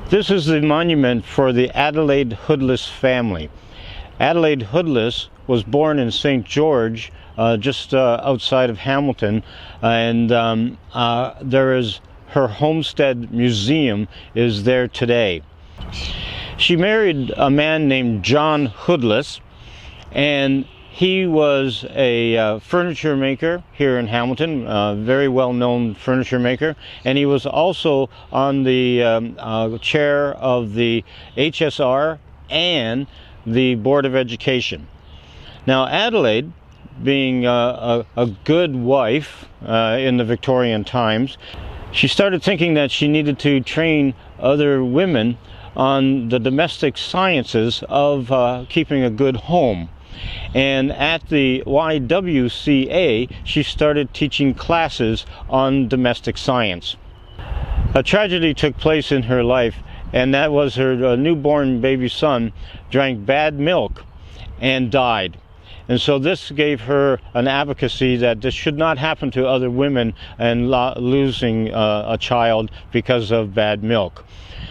This is the monument for the Adelaide Hoodless family. Adelaide Hoodless was born in St. George, just outside of Hamilton, and there is her homestead museum is there today. She married a man named John Hoodless, and he was a furniture maker here in Hamilton, a very well-known furniture maker, and he was also on the chair of the HSR and the Board of Education. Now, Adelaide, being a good wife in the Victorian times, she started thinking that she needed to train other women on the domestic sciences of keeping a good home. And at the YWCA, she started teaching classes on domestic science. A tragedy took place in her life, and that was her newborn baby son drank bad milk and died. And so this gave her an advocacy that this should not happen to other women and losing a child because of bad milk.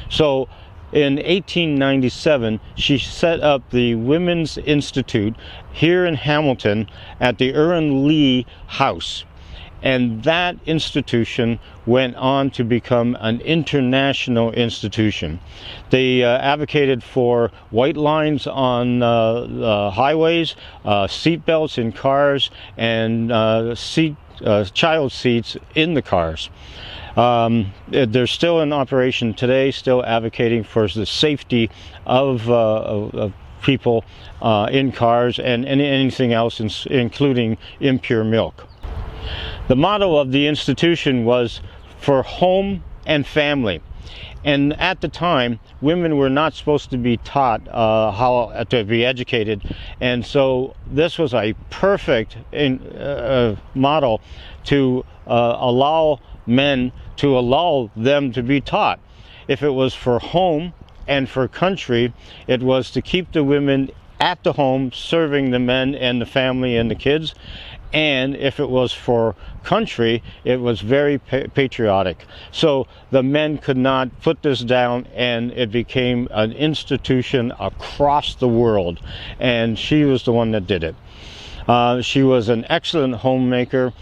So in 1897, she set up the Women's Institute here in Hamilton at the Irwin Lee House. And that institution went on to become an international institution. They advocated for white lines on highways, seat belts in cars, and child seats in the cars. They're still in operation today, still advocating for the safety of people in cars and anything else, including impure milk. The motto of the institution was for home and family. And at the time, women were not supposed to be taught how to be educated. And so this was a perfect model to allow men to allow them to be taught. If it was for home and for country, it was to keep the women at the home serving the men and the family and the kids. And if it was for country, it was very patriotic. So the men could not put this down, and it became an institution across the world. And she was the one that did it. She was an excellent homemaker.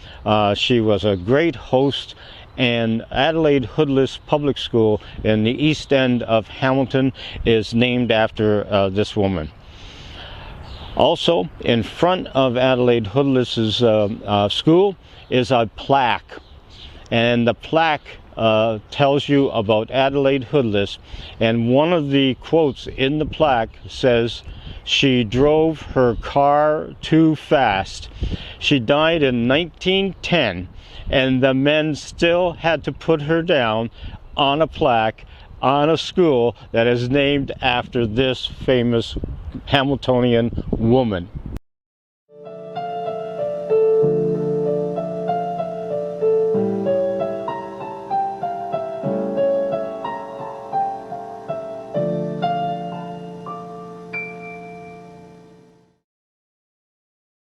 She was a great host. And Adelaide Hoodless Public School in the East End of Hamilton is named after this woman. Also, in front of Adelaide Hoodless's school is a plaque, and the plaque tells you about Adelaide Hoodless, and one of the quotes in the plaque says, "She drove her car too fast." She died in 1910, and the men still had to put her down on a plaque on a school that is named after this famous Hamiltonian woman.